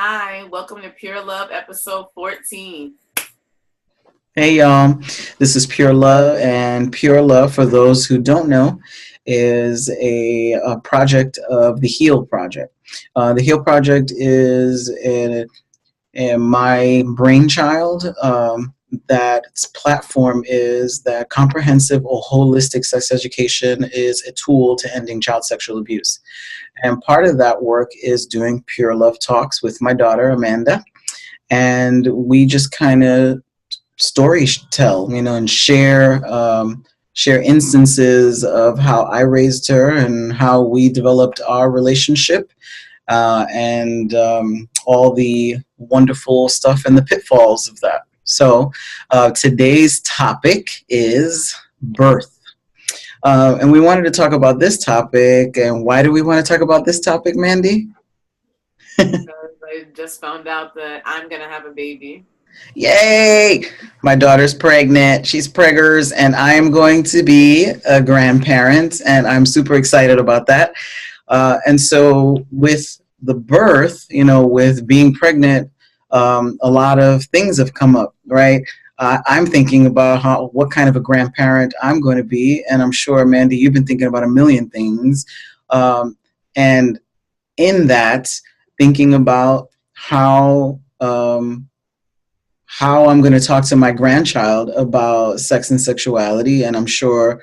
Hi, welcome to Pure Love episode 14. Hey y'all, this is Pure Love, and Pure Love, for those who don't know, is a project of the Heal Project. The Heal Project is my brainchild. That its platform is that comprehensive or holistic sex education is a tool to ending child sexual abuse. And part of that work is doing Pure Love talks with my daughter, Amanda. And we just kind of story tell, and share instances of how I raised her and how we developed our relationship, and all the wonderful stuff and the pitfalls of that. So today's topic is birth. And we wanted to talk about this topic. And why do we want to talk about this topic, Mandy? Because I just found out that I'm going to have a baby. Yay! My daughter's pregnant. She's preggers, and I'm going to be a grandparent, and I'm super excited about that. And so, with the birth, with being pregnant, a lot of things have come up, right? I'm thinking about what kind of a grandparent I'm going to be, and I'm sure, Mandy, you've been thinking about a million things. And in that, thinking about how I'm going to talk to my grandchild about sex and sexuality. And I'm sure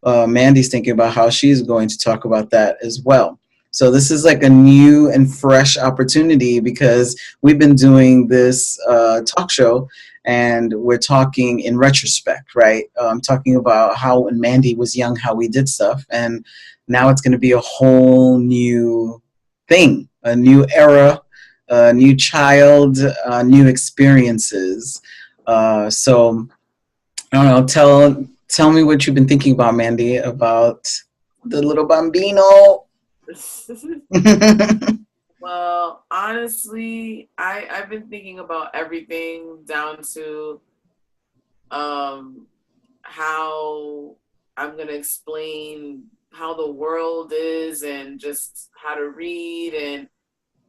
Mandy's thinking about how she's going to talk about that as well. So this is like a new and fresh opportunity because we've been doing this talk show and we're talking in retrospect, right? Talking about how when Mandy was young, how we did stuff. And now it's going to be a whole new thing, a new era, new child, new experiences. So I don't know. Tell me what you've been thinking about, Mandy, about the little bambino. Well, honestly, I've been thinking about everything down to how I'm going to explain how the world is and just how to read and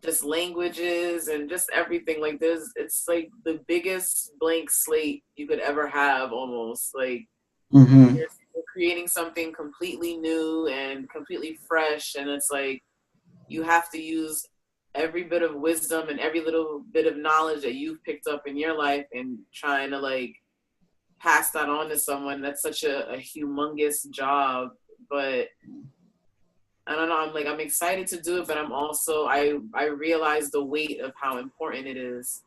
just languages and just everything. Like it's like the biggest blank slate you could ever have, almost like Mm-hmm. you're creating something completely new and completely fresh, and it's like you have to use every bit of wisdom and every little bit of knowledge that you've picked up in your life and trying to like pass that on to someone. That's such a humongous job, but I don't know. I'm excited to do it, but I'm also I realize the weight of how important it is.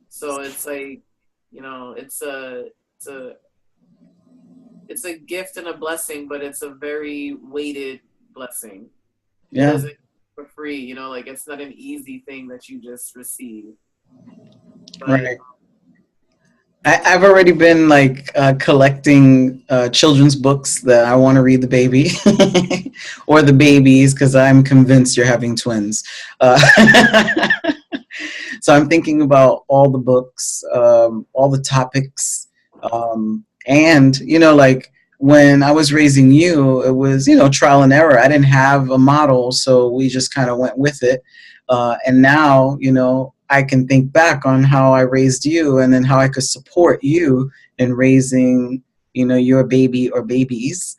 So it's like, it's a gift and a blessing, but it's a very weighted blessing. It Yeah. doesn't come for free, like it's not an easy thing that you just receive. But Right. I've already been like collecting children's books that I want to read the baby or the babies because I'm convinced you're having twins. Uh, so I'm thinking about all the books, all the topics, and like when I was raising you, it was trial and error. I didn't have a model, so we just kind of went with it. And now I can think back on how I raised you and then how I could support you in raising, your baby or babies.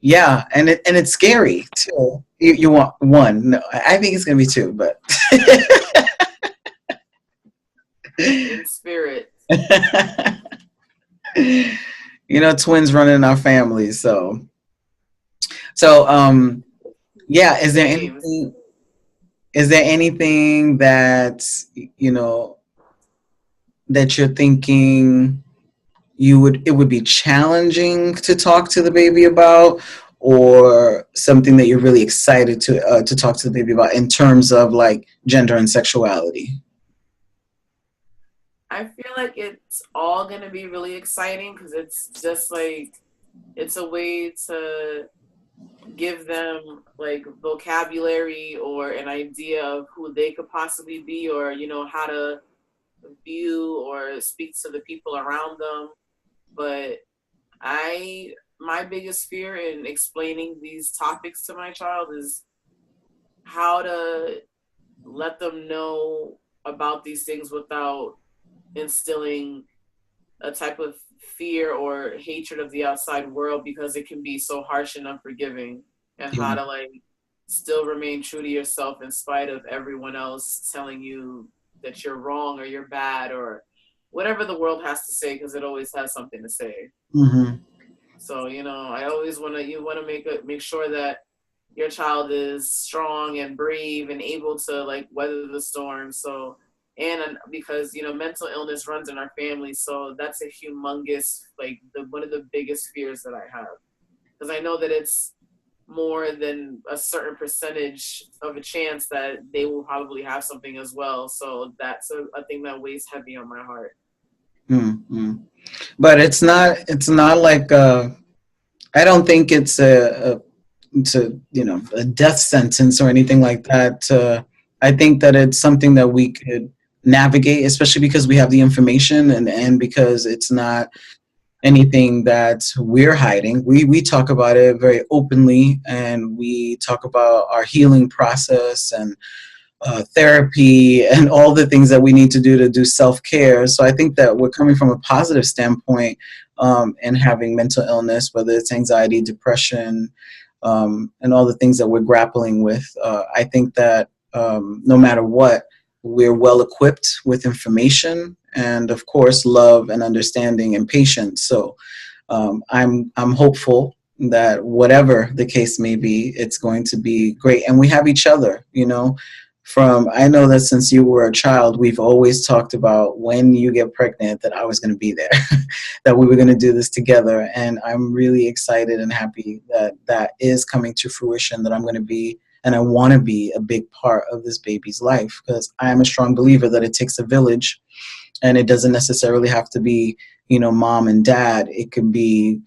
Yeah, and it's scary too. You want one? No, I think it's gonna be two, but in spirit. Twins running in our family. So yeah. James. Is there anything that that you're thinking it would be challenging to talk to the baby about, or something that you're really excited to talk to the baby about in terms of like gender and sexuality? I feel like it's all gonna be really exciting because it's just like it's a way to give them like vocabulary or an idea of who they could possibly be, or how to view or speak to the people around them. But I my biggest fear in explaining these topics to my child is how to let them know about these things without instilling a type of fear or hatred of the outside world, because it can be so harsh and unforgiving, and how Yeah. to like still remain true to yourself in spite of everyone else telling you that you're wrong or you're bad or whatever the world has to say, because it always has something to say. Hmm. So I always want to make sure that your child is strong and brave and able to like weather the storm. So, and because mental illness runs in our family, so that's a humongous, like, the one of the biggest fears that I have, because I know that it's more than a certain percentage of a chance that they will probably have something as well. So that's a thing that weighs heavy on my heart. Hmm. But it's not like I don't think it's a death sentence or anything like that. I think that it's something that we could navigate, especially because we have the information, and because it's not anything that we're hiding. We talk about it very openly, and we talk about our healing process and therapy and all the things that we need to do self care. So I think that we're coming from a positive standpoint, and having mental illness, whether it's anxiety, depression, and all the things that we're grappling with. I think that no matter what, we're well equipped with information and, of course, love and understanding and patience. So I'm hopeful that whatever the case may be, it's going to be great. And we have each other, From I know that since you were a child, we've always talked about when you get pregnant that I was going to be there, that we were going to do this together. And I'm really excited and happy that that is coming to fruition. That I'm going to be and I want to be a big part of this baby's life, because I am a strong believer that it takes a village, and it doesn't necessarily have to be mom and dad. It could be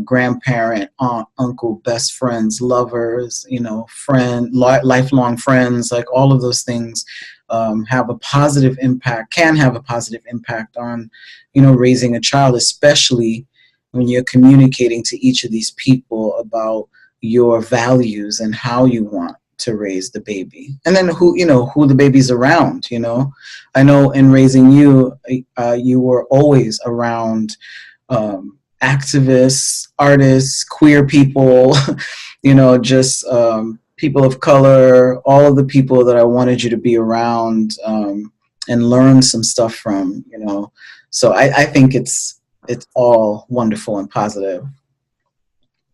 grandparent, aunt, uncle, best friends, lovers, lifelong friends. Like all of those things have a positive impact, can have a positive impact on raising a child, especially when you're communicating to each of these people about your values and how you want to raise the baby, and then who the baby's around. I know in raising you, you were always around activists, artists, queer people, just people of color, all of the people that I wanted you to be around, and learn some stuff from. So I think it's all wonderful and positive.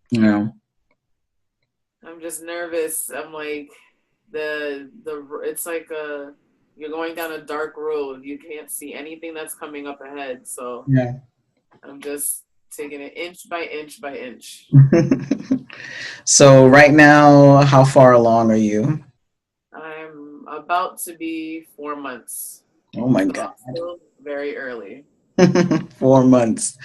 you know I'm just nervous. I'm like the it's like you're going down a dark road. You can't see anything that's coming up ahead. So yeah. I'm just taking it inch by inch by inch. So right now, how far along are you? I'm about to be 4 months, Oh my so god. I'm still very early. 4 months.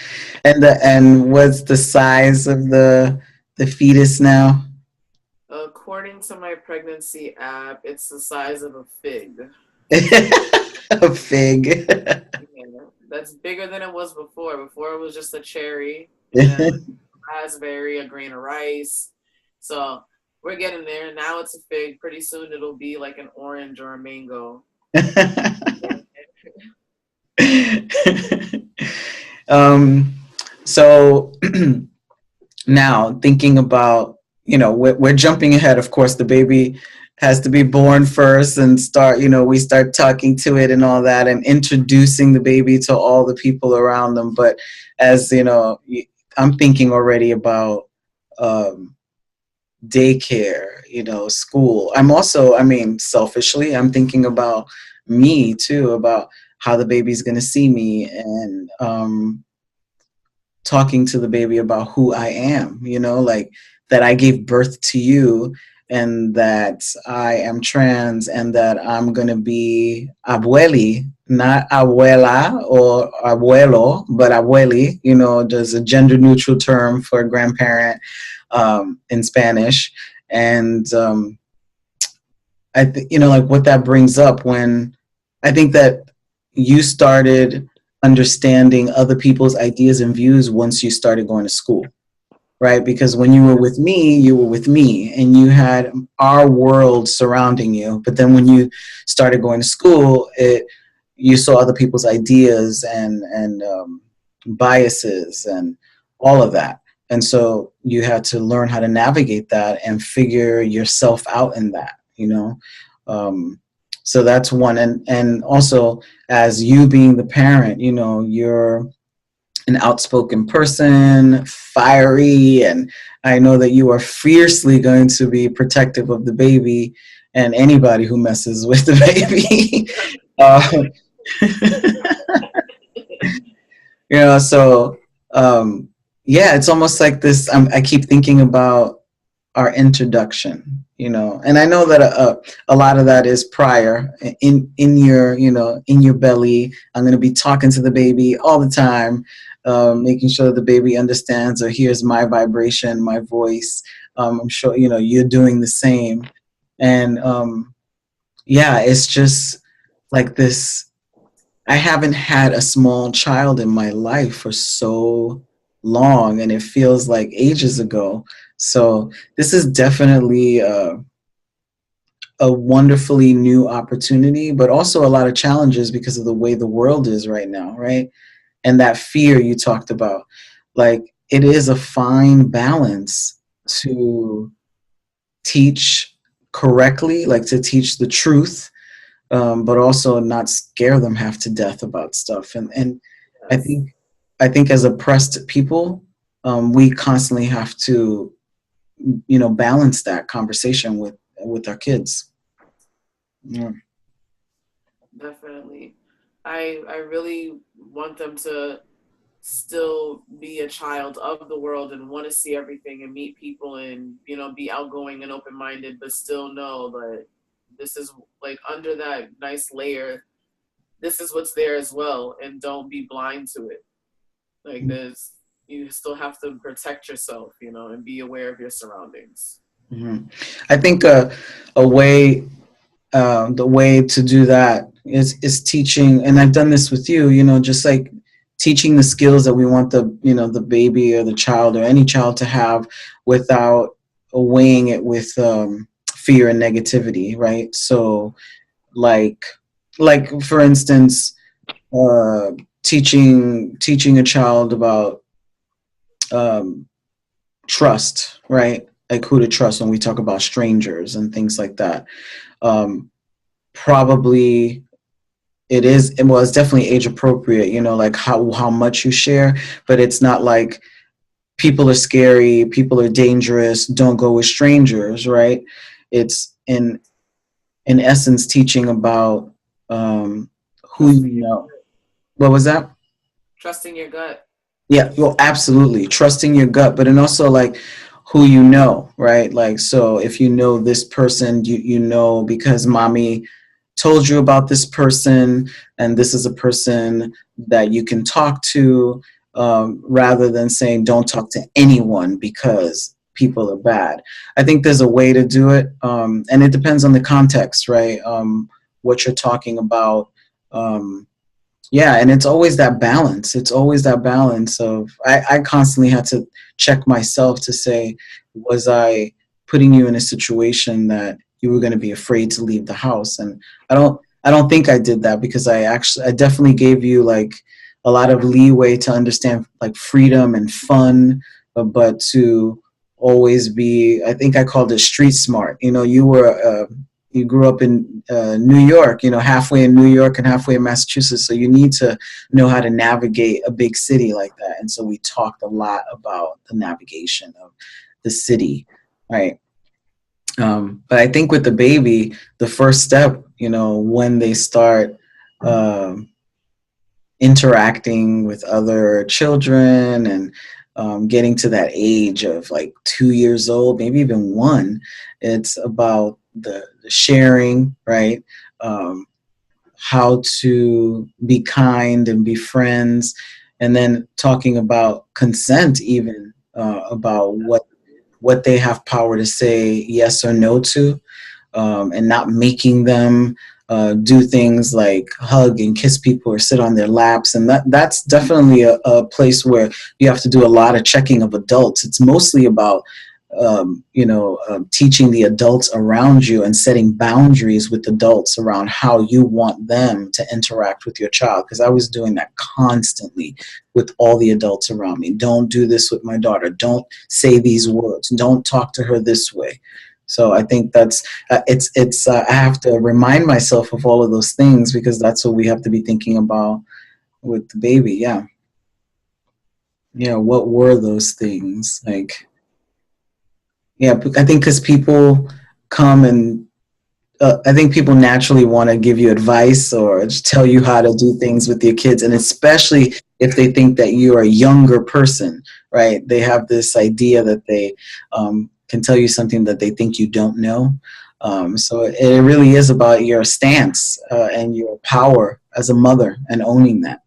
And what's the size of the fetus now? According to my pregnancy app, it's the size of a fig. A fig. Yeah, that's bigger than it was before. Before it was just a cherry, and then raspberry, a grain of rice. So we're getting there. Now it's a fig. Pretty soon it'll be like an orange or a mango. um, so now thinking about, we're jumping ahead. Of course, the baby has to be born first, and we start talking to it and all that, and introducing the baby to all the people around them. But as I'm thinking already about um, daycare, school. I'm also, selfishly, I'm thinking about me too, about how the baby's going to see me, and talking to the baby about who I am, like that I gave birth to you and that I am trans and that I'm going to be abueli, not abuela or abuelo, but abueli. There's a gender neutral term for a grandparent in Spanish. And like what that brings up when I think that you started understanding other people's ideas and views once you started going to school, right? Because when you were with me and you had our world surrounding you. But then when you started going to school, you saw other people's ideas and biases and all of that. And so you had to learn how to navigate that and figure yourself out in that, Um, so that's one. And also, as you being the parent, you're an outspoken person, fiery, and I know that you are fiercely going to be protective of the baby and anybody who messes with the baby. uh, so um, yeah, it's almost like this. I keep thinking about our introduction, and I know that a lot of that is prior in your in your belly. I'm going to be talking to the baby all the time, making sure the baby understands or hears my vibration, my voice. I'm sure you're doing the same, and yeah, it's just like this. I haven't had a small child in my life for so long, and it feels like ages ago. So this is definitely a wonderfully new opportunity, but also a lot of challenges because of the way the world is right now, right? And that fear you talked about, like it is a fine balance to teach correctly, like to teach the truth, but also not scare them half to death about stuff. And I Yes, think I think as oppressed people, we constantly have to balance that conversation with our kids. Yeah. definitely. I really want them to still be a child of the world and want to see everything and meet people and be outgoing and open minded, but still know that this is like under that nice layer. This is what's there as well, and don't be blind to it. Like there's you still have to protect yourself, and be aware of your surroundings. Mhm. I think a way the way to do that is teaching, and I've done this with you. Just like teaching the skills that we want the baby or the child or any child to have without weighing it with fear and negativity, right? So like for instance, uh, teaching a child about um, trust, right? Like who to trust when we talk about strangers and things like that. Um, Probably it's definitely age appropriate, like how much you share, but it's not like people are scary, people are dangerous, don't go with strangers, right? It's in essence teaching about who you Trusting your know. What was that? trusting your gut. Yeah, well, absolutely. Trusting your gut, but and also like who you know, right? Like, so if you know this person, you know because mommy told you about this person, and this is a person that you can talk to, rather than saying don't talk to anyone because people are bad. I think there's a way to do it, and it depends on the context, right? What you're talking about. Um, yeah, and it's always that balance. It's always that balance of I constantly had to check myself to say, was I putting you in a situation that you were going to be afraid to leave the house? And I don't think I did that because I definitely gave you like a lot of leeway to understand like freedom and fun, but to always be, I think I called it street smart. You grew up in New York, halfway in New York and halfway in Massachusetts. So you need to know how to navigate a big city like that. And so we talked a lot about the navigation of the city, right? But I think with the baby, the first step, when they start um, interacting with other children and getting to that age of like 2 years old, maybe even one. It's about the sharing, right? Um, how to be kind and be friends, and then talking about consent, even about what they have power to say yes or no to, and not making them do things like hug and kiss people or sit on their laps. And that's definitely a place where you have to do a lot of checking of adults. It's mostly about teaching the adults around you and setting boundaries with adults around how you want them to interact with your child. Because I was doing that constantly with all the adults around me. Don't do this with my daughter. Don't say these words. Don't talk to her this way. So I think that's it's I have to remind myself of all of those things, because that's what we have to be thinking about with the baby. Yeah. Yeah. What were those things like? Yeah, I think because people come and I think people naturally want to give you advice or just tell you how to do things with your kids, and especially if they think that you're a younger person, right? They have this idea that they can tell you something that they think you don't know. So it really is about your stance and your power as a mother and owning that.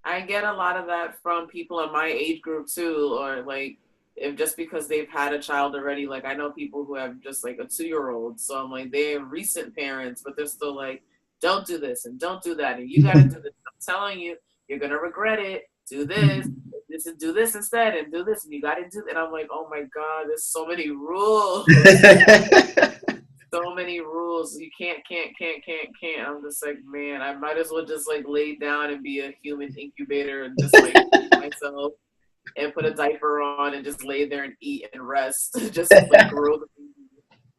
I get a lot of that from people in my age group too, or like if just because they've had a child already, like I know people who have just like a 2-year-old. So I'm like, they're recent parents, but they're still like, don't do this and don't do that. And you got to do this. I'm telling you, you're going to regret it. Do this and do this instead and do this. And you got to do. And I'm like, oh my God, there's so many rules. So many rules. You can't. I'm just like, man, I might as well just like lay down and be a human incubator and just like feed myself and put a diaper on and just lay there and eat and rest. Just like grow the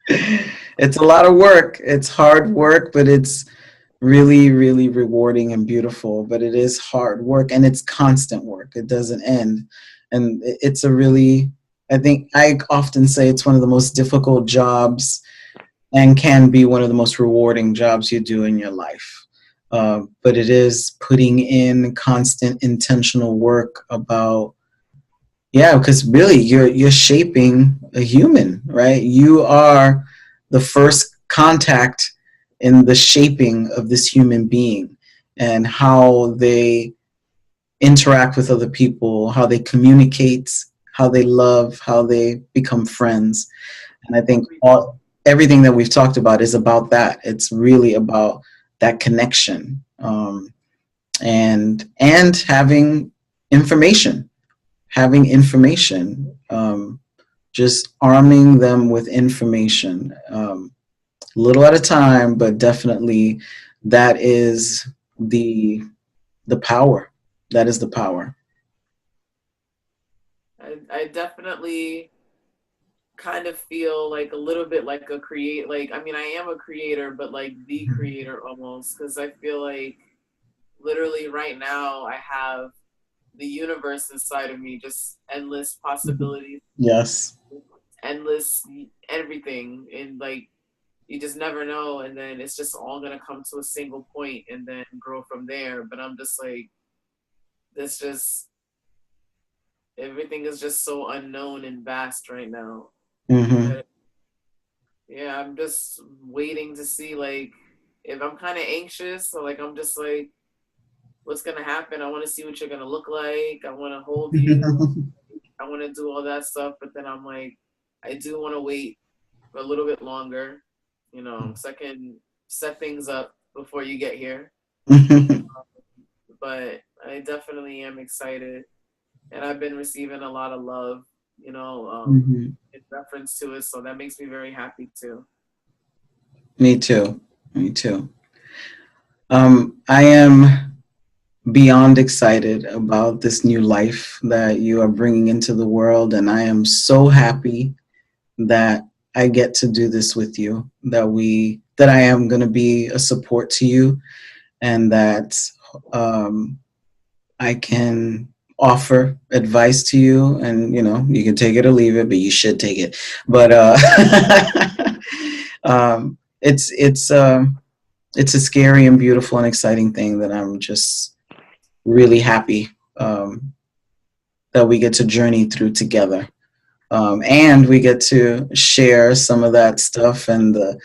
baby. It's a lot of work. It's hard work, but it's really, really rewarding and beautiful. But it is hard work, and it's constant work. It doesn't end. And it's a really, I think I often say it's one of the most difficult jobs and can be one of the most rewarding jobs you do in your life. But it is putting in constant intentional work about, yeah, because really you're shaping a human, right? You are the first contact in the shaping of this human being, and how they interact with other people, how they communicate, how they love, how they become friends. And I think everything that we've talked about is about that. It's really about that connection, and having information, just arming them with information, little at a time, but definitely that is the the power. That is the power. I definitely kind of feel like a little bit like a create, like I mean I am a creator, but like the creator almost, because I feel like literally right now I have the universe inside of me, just endless possibilities, Yes. endless everything, and like you just never know, and then it's just all gonna come to a single point and then grow from there. But I'm just like, this just everything is just so unknown and vast right now. Hmm. But yeah, I'm just waiting to see like if I'm kind of anxious, or like I'm just like, what's gonna happen? I want to see what you're gonna look like. I want to hold you. I want to do all that stuff. But then I'm like, I do want to wait for a little bit longer, so I can set things up before you get here. But I definitely am excited, and I've been receiving a lot of love, Hmm. in reference to it. So that makes me very happy too. Me too. Me too. I am beyond excited about this new life that you are bringing into the world, and I am so happy that I get to do this with you. That I am going to be a support to you, and that um, I can offer advice to you, and you can take it or leave it, but you should take it. But it's it's a scary and beautiful and exciting thing that I'm just really happy that we get to journey through together. And we get to share some of that stuff and the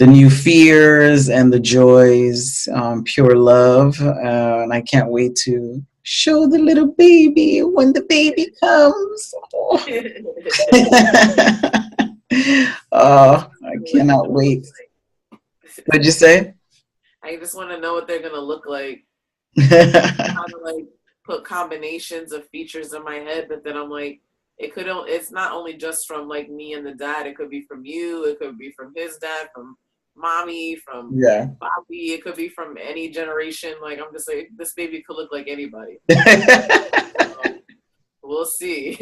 new fears and the joys, pure love. And I can't wait to show the little baby when the baby comes. Oh, oh I What they're cannot gonna look wait. like. What'd you say? I just want to know what they're gonna look like. I'm trying to like put combinations of features in my head, but then I'm like, it's not only just from like me and the dad. It could be from you. It could be from his dad, from mommy, from Yeah. Bobby. It could be from any generation. Like I'm just like, this baby could look like anybody. So we'll see.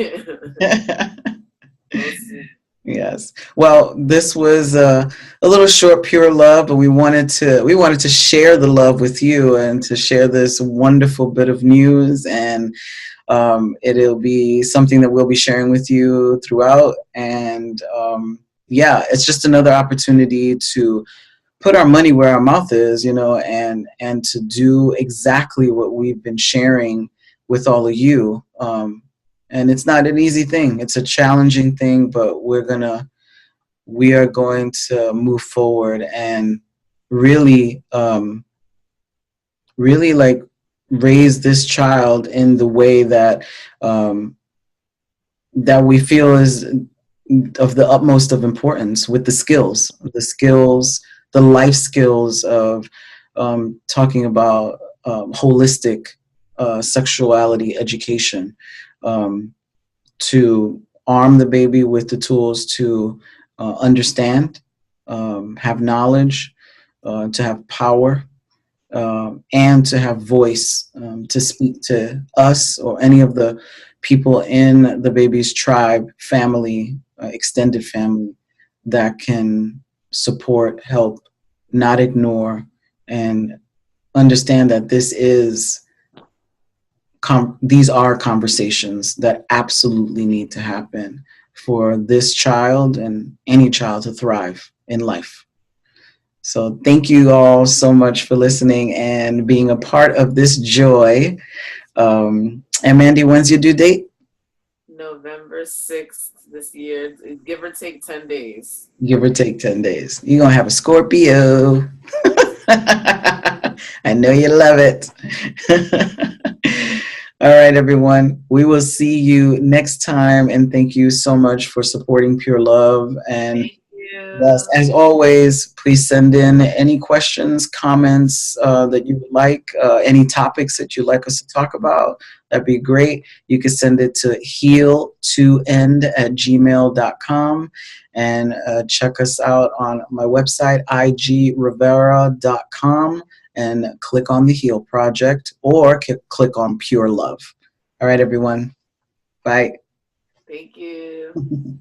We'll see. Yes. Well, this was a little short, pure love, but we wanted to share the love with you and to share this wonderful bit of news, and it'll be something that we'll be sharing with you throughout. And yeah, it's just another opportunity to put our money where our mouth is, and to do exactly what we've been sharing with all of you. And it's not an easy thing; it's a challenging thing, but we are going to move forward and really, really like raise this child in the way um, that we feel is of the utmost of importance, with the skills, the life skills of talking about holistic sexuality education, um, to arm the baby with the tools to understand, have knowledge, to have power, and to have voice, to speak to us or any of the people in the baby's tribe, family, extended family, that can support, help, not ignore, and understand that these are conversations that absolutely need to happen for this child and any child to thrive in life. So thank you all so much for listening and being a part of this joy. And Mandy, when's your due date? November 6th this year, give or take 10 days. Give or take 10 days. You're going to have a Scorpio. I know you love it. All right, everyone. We will see you next time. And thank you so much for supporting Pure Love. And Thank yes, you. as always, please send in any questions, comments that you would like, any topics that you'd like us to talk about. That'd be great. You can send it to heal2end@gmail.com, and check us out on my website, igrivera.com, and click on the Heal Project, or click on Pure Love. All right, everyone. Bye. Thank you.